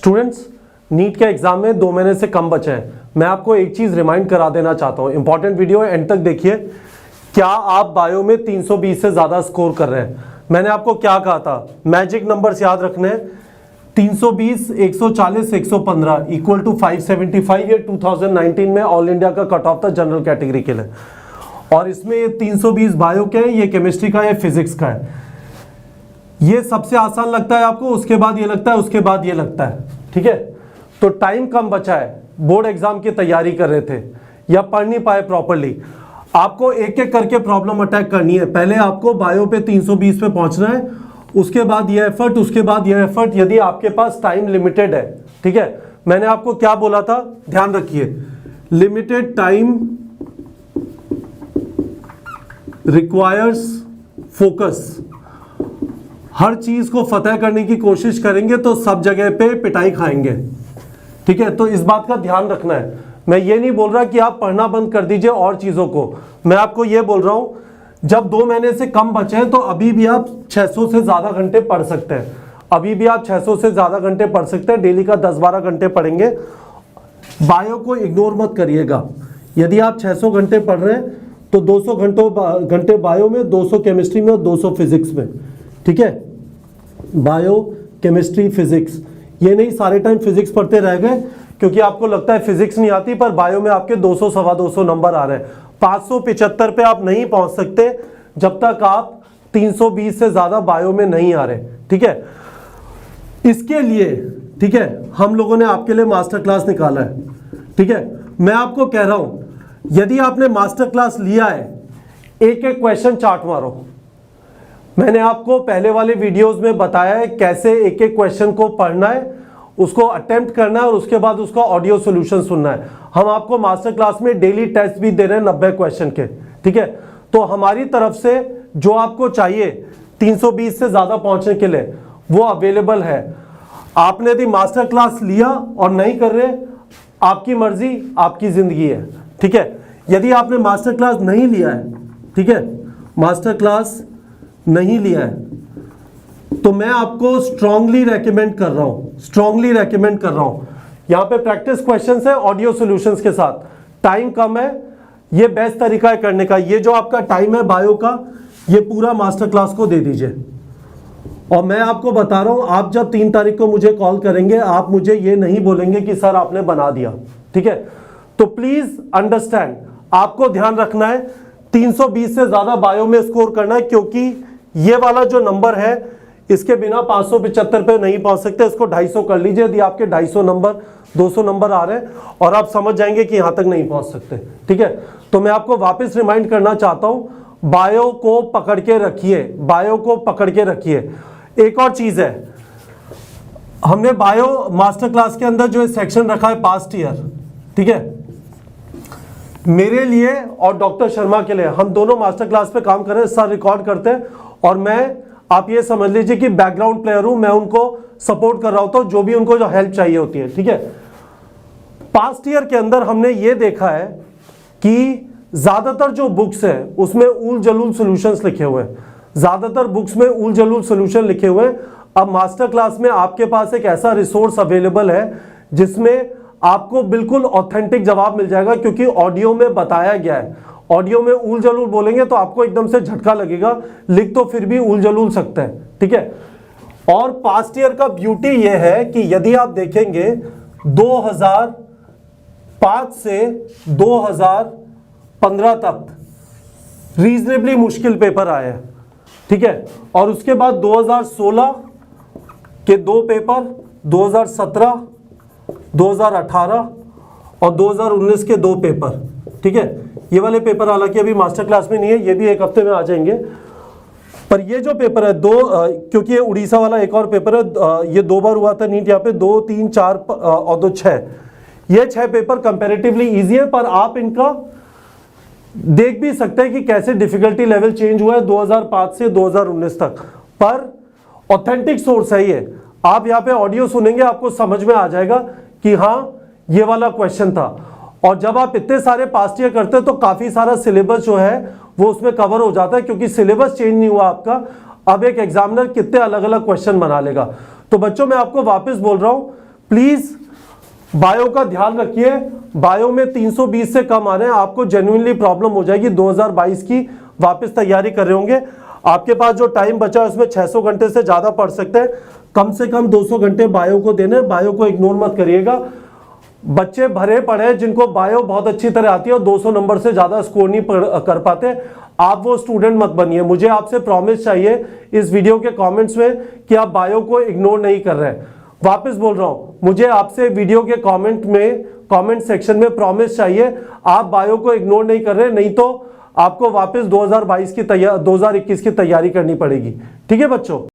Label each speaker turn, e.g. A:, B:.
A: Students, NEET के exam में 2 महीने से कम बचे हैं। मैं आपको एक चीज रिमाइंड करा देना चाहता हूं, इंपॉर्टेंट वीडियो है, एंड तक देखिए। क्या आप बायो में 320 से ज्यादा स्कोर कर रहे हैं? मैंने आपको क्या कहा था, मैजिक नंबर्स याद रखने हैं। 320, 140, 115 इक्वल टू 575। ये 2019 में ऑल इंडिया का कट ऑफ था जनरल कैटेगरी के लिए। और इसमें ये 320 बायो के हैं, ये केमिस्ट्री का, ये फिजिक्स का है। ये सबसे आसान लगता है आपको, उसके बाद ये लगता है, उसके बाद ये लगता है। ठीक है, तो टाइम कम बचा है, बोर्ड एग्जाम की तैयारी कर रहे थे या पढ़ नहीं पाए प्रॉपरली। आपको एक एक करके प्रॉब्लम अटैक करनी है। पहले आपको बायो पे 320 पे पहुंचना है, उसके बाद ये एफर्ट, उसके बाद ये एफर्ट, यदि आपके पास टाइम लिमिटेड है। ठीक है, मैंने आपको क्या बोला था, ध्यान रखिए, लिमिटेड टाइम रिक्वायर्स फोकस। हर चीज को फतेह करने की कोशिश करेंगे तो सब जगह पे पिटाई खाएंगे। ठीक है, तो इस बात का ध्यान रखना है। मैं ये नहीं बोल रहा कि आप पढ़ना बंद कर दीजिए और चीजों को, मैं आपको ये बोल रहा हूं जब 2 महीने से कम बचे हैं तो अभी भी आप 600 से ज्यादा घंटे पढ़ सकते हैं। अभी भी आप 600 से ज्यादा घंटे पढ़ सकते हैं, डेली का 10-12 घंटे पढ़ेंगे। बायो को इग्नोर मत करिएगा। यदि आप 600 घंटे पढ़ रहे हैं तो 200 घंटे बायो में, 200 केमिस्ट्री में और 200 फिजिक्स में। ठीक है, बायो, केमिस्ट्री, फिजिक्स। ये नहीं सारे टाइम फिजिक्स पढ़ते रह गए क्योंकि आपको लगता है फिजिक्स नहीं आती, पर बायो में आपके 200 सवा 200 नंबर आ रहे हैं। 575 पे आप नहीं पहुंच सकते जब तक आप 320 से ज्यादा बायो में नहीं आ रहे। ठीक है, इसके लिए, ठीक है, हम लोगों ने आपके लिए मास्टर क्लास निकाला है। ठीक है, मैं आपको कह रहा हूं, यदि आपने मास्टर क्लास लिया है, एक एक क्वेश्चन चार्ट मारो। मैंने आपको पहले वाले वीडियोस में बताया है कैसे एक एक क्वेश्चन को पढ़ना है, उसको अटेम्प्ट करना है और उसके बाद उसका ऑडियो सॉल्यूशन सुनना है। हम आपको मास्टर क्लास में डेली टेस्ट भी दे रहे हैं 90 क्वेश्चन के। ठीक है, तो हमारी तरफ से जो आपको चाहिए 320 से ज्यादा पहुंचने के लिए वो अवेलेबल है। आपने यदि मास्टर क्लास लिया और नहीं कर रहे, आपकी मर्जी, आपकी जिंदगी है। ठीक है, यदि आपने मास्टर क्लास नहीं लिया है, ठीक है, मास्टर क्लास नहीं लिया है, तो मैं आपको स्ट्रांगली रेकमेंड कर रहा हूं, यहां पे प्रैक्टिस क्वेश्चंस है ऑडियो सॉल्यूशंस के साथ। टाइम कम है, ये बेस्ट तरीका है करने का। ये जो आपका टाइम है बायो का, ये पूरा मास्टर क्लास को दे दीजिए। और मैं आपको बता रहा हूं, आप जब 3 तारीख को मुझे कॉल करेंगे, आप मुझे ये नहीं बोलेंगे कि सर आपने बना दिया। ठीक है, तो प्लीज अंडरस्टैंड, आपको ध्यान रखना है 320 से ज्यादा बायो में स्कोर करना है, क्योंकि ये वाला जो नंबर है इसके बिना 575 पे नहीं पहुंच सकते। इसको 250 कर लीजिए। यदि आपके 250 नंबर, 200 नंबर आ रहे हैं और आप समझ जाएंगे कि यहां तक नहीं पहुंच सकते। ठीक है, तो मैं आपको वापस रिमाइंड करना चाहता हूं, बायो को पकड़ के रखिए, बायो को पकड़ के रखिए। एक और चीज है, हमने बायो मास्टर क्लास के अंदर जो सेक्शन रखा है पास्ट ईयर, ठीक है, मेरे लिए और डॉक्टर शर्मा के लिए, हम दोनों मास्टर क्लास पे काम कर रहे हैं, सर रिकॉर्ड करते हैं और मैं, आप ये समझ लीजिए कि बैकग्राउंड प्लेयर हूं, मैं उनको सपोर्ट कर रहा होता हूं जो भी उनको जो हेल्प चाहिए होती है। ठीक है, पास्ट ईयर के अंदर हमने ये देखा है कि ज्यादातर जो बुक्स है उसमें उल जलूल सॉल्यूशंस लिखे हुए हैं, ज्यादातर बुक्स में उल जलूल सॉल्यूशन लिखे हुए हैं। अब मास्टर क्लास में आपके पास एक ऐसा रिसोर्स अवेलेबल है जिसमें आपको बिल्कुल ऑथेंटिक जवाब मिल जाएगा, क्योंकि ऑडियो में बताया गया है। ऑडियो में उल जलूल बोलेंगे तो आपको एकदम से झटका लगेगा, लिख तो फिर भी उल जलूल सकते हैं। ठीक है, और पास्ट ईयर का ब्यूटी यह है कि यदि आप देखेंगे 2005 से 2015 तक रीजनेबली मुश्किल पेपर आए हैं। ठीक है, और उसके बाद 2016 के 2 पेपर, 2017, 2018 और 2019 के 2 पेपर। ठीक है, ये वाले पेपर हालांकि अभी मास्टर क्लास में नहीं है, ये भी एक हफ्ते में आ जाएंगे। पर ये जो पेपर है 2, क्योंकि ये उड़ीसा वाला एक और पेपर है, ये 2 बार हुआ था नीट, यहाँ पे 2, 3, 4 और 2, 6, ये 6 पेपर कंपैरेटिवली इजी है। पर आप इनका देख भी सकते हैं कि कैसे डिफिकल्टी लेवल चेंज हुआ है 2005 से 2019 तक। पर ऑथेंटिक सोर्स है ये, आप यहाँ पे ऑडियो सुनेंगे आपको समझ में आ जाएगा कि हाँ ये वाला क्वेश्चन था। और जब आप इतने सारे पास्ट ईयर करते हैं तो काफी सारा सिलेबस जो है वो उसमें कवर हो जाता है, क्योंकि सिलेबस चेंज नहीं हुआ आपका। अब एक एग्जामिनर कितने अलग अलग क्वेश्चन बना लेगा। तो बच्चों मैं आपको वापस बोल रहा हूं, प्लीज बायो का ध्यान रखिए, बायो में 320 से कम आ रहे हैं, आपको जेन्युइनली प्रॉब्लम हो जाएगी। 2022 की वापस तैयारी कर रहे होंगे, आपके पास जो टाइम बचा है उसमें 600 घंटे से ज्यादा पढ़ सकते हैं, कम से कम 200 घंटे बायो को देने। बायो को इग्नोर मत करिएगा। बच्चे भरे पड़े जिनको बायो बहुत अच्छी तरह आती है और 200 नंबर से ज्यादा स्कोर नहीं कर पाते, आप वो स्टूडेंट मत बनिए। मुझे आपसे प्रॉमिस चाहिए इस वीडियो के कमेंट्स में कि आप बायो को इग्नोर नहीं कर रहे हैं। वापस बोल रहा हूं, मुझे आपसे वीडियो के कमेंट सेक्शन में प्रॉमिस चाहिए आप बायो को इग्नोर नहीं कर रहे, नहीं तो आपको वापस 2021 की तैयारी करनी पड़ेगी। ठीक है बच्चों।